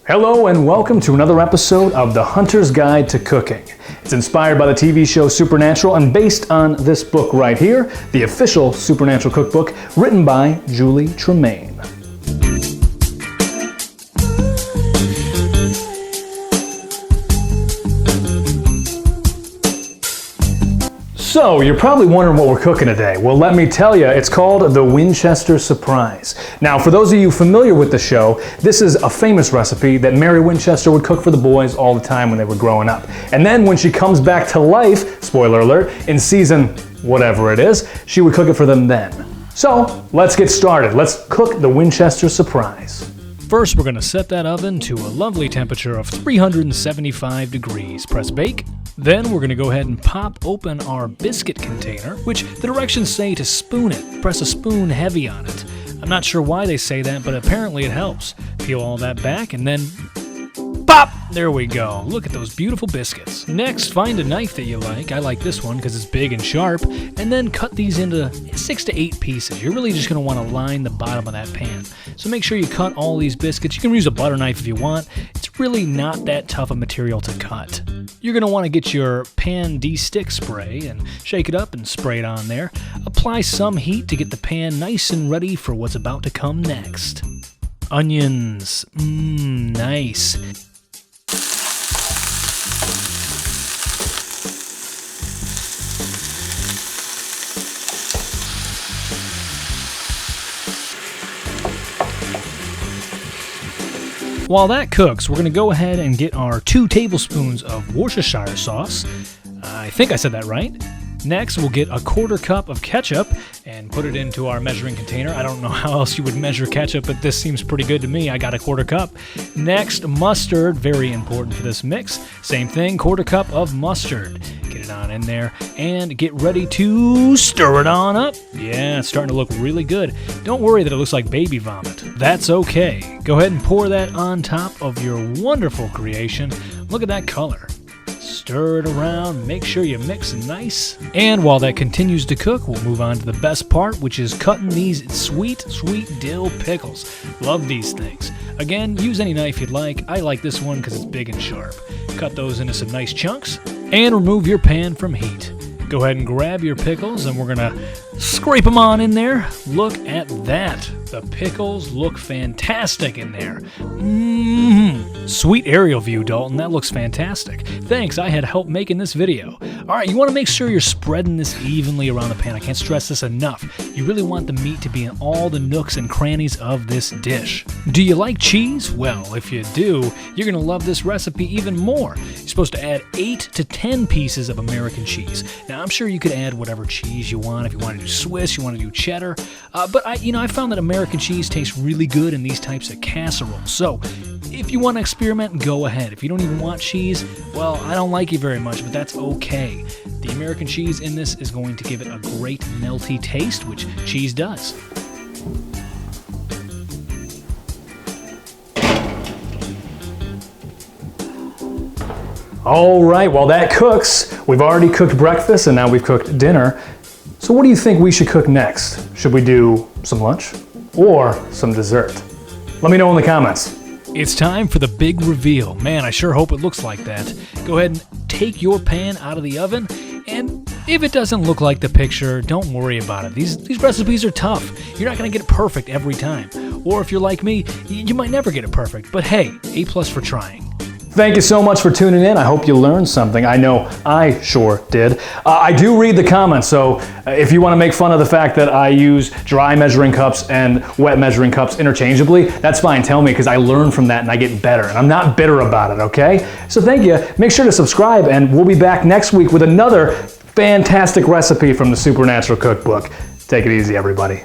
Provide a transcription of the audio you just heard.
Hello and welcome to another episode of The Hunter's Guide to Cooking. It's inspired by the TV show Supernatural and based on this book right here, the official Supernatural cookbook written by Julie Tremaine. So, you're probably wondering what we're cooking today. Well, let me tell you, it's called the Winchester Surprise. Now, for those of you familiar with the show, this is a famous recipe that Mary Winchester would cook for the boys all the time when they were growing up. And then when she comes back to life, spoiler alert, in season whatever it is, she would cook it for them then. So, let's get started. Let's cook the Winchester Surprise. First, we're going to set that oven to a lovely temperature of 375 degrees. Press bake. Then we're going to go ahead and pop open our biscuit container, which the directions say to spoon it. Press a spoon heavy on it. I'm not sure why they say that, but apparently it helps. Peel all that back and then pop! There we go. Look at those beautiful biscuits. Next, find a knife that you like. I like this one because it's big and sharp. And then cut these into 6 to 8 pieces. You're really just going to want to line the bottom of that pan. So make sure you cut all these biscuits. You can use a butter knife if you want. It's really not that tough a material to cut. You're going to want to get your pan de-stick spray and shake it up and spray it on there. Apply some heat to get the pan nice and ready for what's about to come next. Onions. Nice. While that cooks, we're going to go ahead and get our 2 tablespoons of Worcestershire sauce. I think I said that right. Next, we'll get a 1/4 cup of ketchup and put it into our measuring container. I don't know how else you would measure ketchup, but this seems pretty good to me. I got a 1/4 cup. Next, mustard, very important for this mix. Same thing, 1/4 cup of mustard. Get it on in there and get ready to stir it on up. Yeah, it's starting to look really good. Don't worry that it looks like baby vomit. That's okay. Go ahead and pour that on top of your wonderful creation. Look at that color. Stir it around, make sure you mix nice. And while that continues to cook, we'll move on to the best part, which is cutting these sweet, sweet dill pickles. Love these things. Again, use any knife you'd like. I like this one because it's big and sharp. Cut those into some nice chunks and remove your pan from heat. Go ahead and grab your pickles and we're gonna scrape them on in there. Look at that. The pickles look fantastic in there. Sweet aerial view, Dalton. That looks fantastic. Thanks, I had help making this video. Alright, you want to make sure you're spreading this evenly around the pan. I can't stress this enough. You really want the meat to be in all the nooks and crannies of this dish. Do you like cheese? Well, if you do, you're going to love this recipe even more. You're supposed to add 8 to 10 pieces of American cheese. Now, I'm sure you could add whatever cheese you want. If you want to do Swiss, you want to do cheddar. But I found that American cheese tastes really good in these types of casseroles. So, if you want to experiment, go ahead. If you don't even want cheese, well, I don't like it very much, but that's okay. The American cheese in this is going to give it a great melty taste, which cheese does. All right, while that cooks, we've already cooked breakfast and now we've cooked dinner. So what do you think we should cook next? Should we do some lunch or some dessert? Let me know in the comments. It's time for the big reveal. Man, I sure hope it looks like that. Go ahead and take your pan out of the oven, and if it doesn't look like the picture, don't worry about it. These recipes are tough. You're not going to get it perfect every time. Or if you're like me, you might never get it perfect. But hey, A+ for trying. Thank you so much for tuning in. I hope you learned something. I know I sure did. I do read the comments, so if you want to make fun of the fact that I use dry measuring cups and wet measuring cups interchangeably, that's fine. Tell me, because I learn from that and I get better. And I'm not bitter about it, okay? So thank you. Make sure to subscribe, and we'll be back next week with another fantastic recipe from the Supernatural Cookbook. Take it easy, everybody.